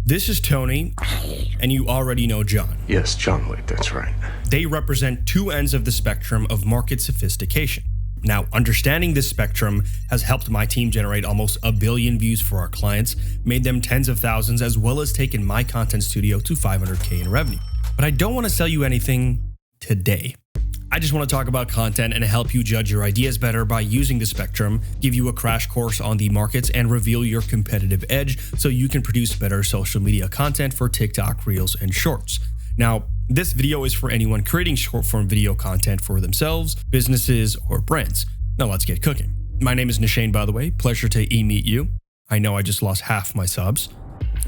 This is Tony, and you already know John. Yes, John Wick, that's right. They represent two ends of the spectrum of market sophistication. Now, understanding this spectrum has helped my team generate almost 1 billion views for our clients, made them tens of thousands, as well as taken my content studio to 500K in revenue. But I don't want to sell you anything today. I just want to talk about content and help you judge your ideas better by using the spectrum, give you a crash course on the markets, and reveal your competitive edge so you can produce better social media content for TikTok, Reels, and Shorts. Now, this video is for anyone creating short-form video content for themselves, businesses, or brands. Now let's get cooking. My name is Nishane, by the way. Pleasure to meet you. I know I just lost half my subs.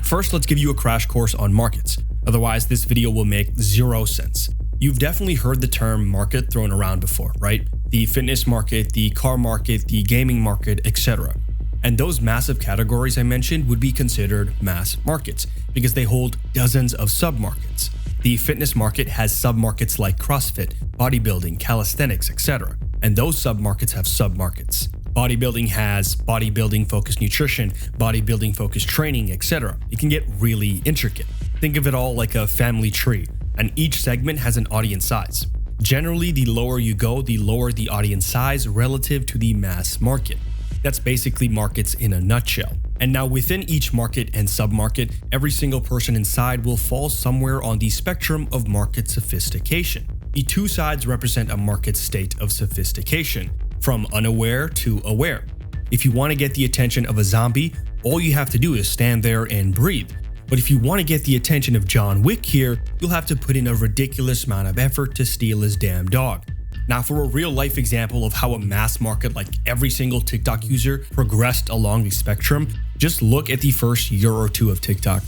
First, let's give you a crash course on markets. Otherwise, this video will make zero sense. You've definitely heard the term market thrown around before, right? The fitness market, the car market, the gaming market, etc. And those massive categories I mentioned would be considered mass markets because they hold dozens of sub-markets. The fitness market has sub-markets like CrossFit, bodybuilding, calisthenics, etc. And those sub-markets have sub-markets. Bodybuilding has bodybuilding-focused nutrition, bodybuilding-focused training, etc. It can get really intricate. Think of it all like a family tree, and each segment has an audience size. Generally, the lower you go, the lower the audience size relative to the mass market. That's basically markets in a nutshell. And now within each market and sub-market, every single person inside will fall somewhere on the spectrum of market sophistication. The two sides represent a market state of sophistication, from unaware to aware. If you want to get the attention of a zombie, all you have to do is stand there and breathe. But if you want to get the attention of John Wick here, you'll have to put in a ridiculous amount of effort to steal his damn dog. Now, for a real-life example of how a mass market like every single TikTok user progressed along the spectrum, just look at the first year or two of TikTok.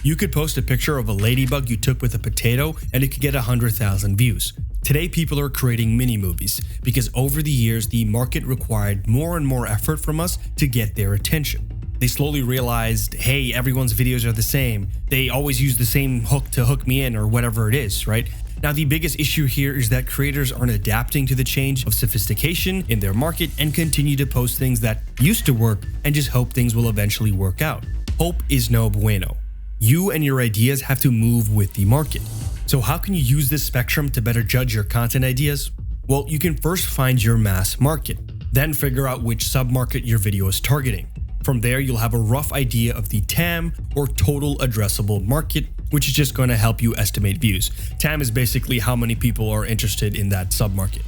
You could post a picture of a ladybug you took with a potato and it could get 100,000 views. Today, people are creating mini-movies because over the years, the market required more and more effort from us to get their attention. They slowly realized, hey, everyone's videos are the same. They always use the same hook to hook me in or whatever it is, right? Now, the biggest issue here is that creators aren't adapting to the change of sophistication in their market and continue to post things that used to work and just hope things will eventually work out. Hope is no bueno. You and your ideas have to move with the market. So how can you use this spectrum to better judge your content ideas? Well, you can first find your mass market, then figure out which sub-market your video is targeting. From there, you'll have a rough idea of the TAM, or total addressable market, which is just going to help you estimate views. TAM is basically how many people are interested in that submarket.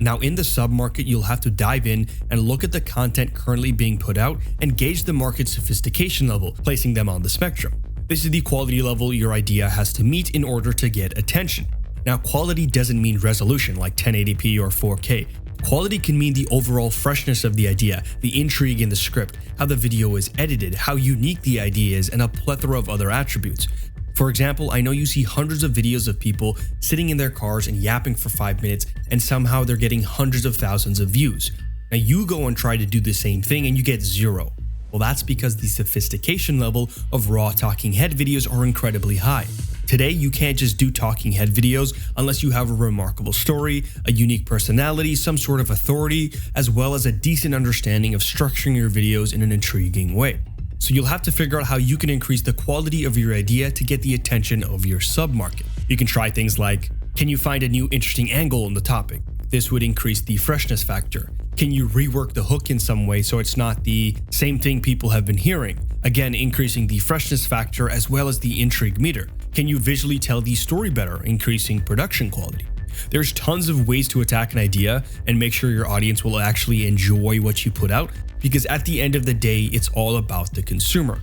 Now, in the submarket, you'll have to dive in and look at the content currently being put out and gauge the market sophistication level, placing them on the spectrum. This is the quality level your idea has to meet in order to get attention. Now, quality doesn't mean resolution like 1080p or 4K. Quality can mean the overall freshness of the idea, the intrigue in the script, how the video is edited, how unique the idea is, and a plethora of other attributes. For example, I know you see hundreds of videos of people sitting in their cars and yapping for 5 minutes, and somehow they're getting hundreds of thousands of views. Now you go and try to do the same thing and you get zero. Well, that's because the sophistication level of raw talking head videos are incredibly high. Today, you can't just do talking head videos unless you have a remarkable story, a unique personality, some sort of authority, as well as a decent understanding of structuring your videos in an intriguing way. So you'll have to figure out how you can increase the quality of your idea to get the attention of your sub-market. You can try things like, can you find a new interesting angle on the topic? This would increase the freshness factor. Can you rework the hook in some way so it's not the same thing people have been hearing? Again, increasing the freshness factor as well as the intrigue meter. Can you visually tell the story better, increasing production quality? There's tons of ways to attack an idea and make sure your audience will actually enjoy what you put out, because at the end of the day, it's all about the consumer.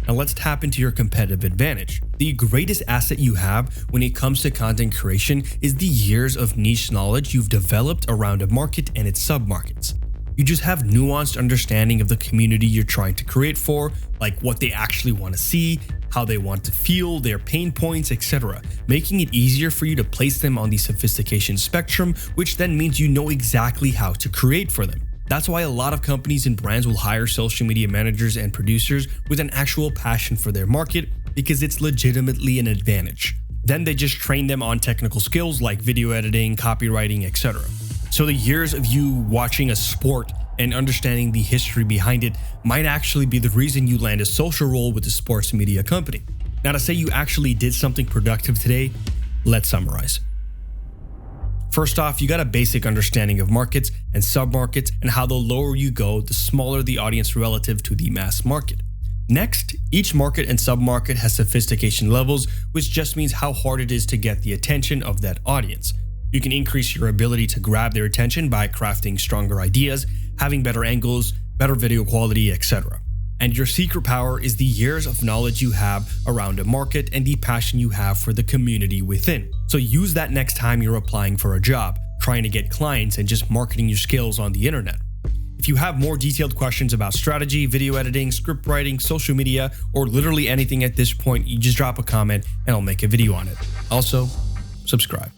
Now let's tap into your competitive advantage. The greatest asset you have when it comes to content creation is the years of niche knowledge you've developed around a market and its sub-markets. You just have nuanced understanding of the community you're trying to create for, like what they actually want to see, how they want to feel, their pain points, etc., making it easier for you to place them on the sophistication spectrum, which then means you know exactly how to create for them. That's why a lot of companies and brands will hire social media managers and producers with an actual passion for their market, because it's legitimately an advantage. Then they just train them on technical skills like video editing, copywriting, etc. So the years of you watching a sport and understanding the history behind it might actually be the reason you land a social role with a sports media company. Now, to say you actually did something productive today, let's summarize. First off, you got a basic understanding of markets and submarkets, and how the lower you go, the smaller the audience relative to the mass market. Next, each market and submarket has sophistication levels, which just means how hard it is to get the attention of that audience. You can increase your ability to grab their attention by crafting stronger ideas, having better angles, better video quality, etc. And your secret power is the years of knowledge you have around a market and the passion you have for the community within. So use that next time you're applying for a job, trying to get clients, and just marketing your skills on the internet. If you have more detailed questions about strategy, video editing, script writing, social media, or literally anything at this point, you just drop a comment and I'll make a video on it. Also, subscribe.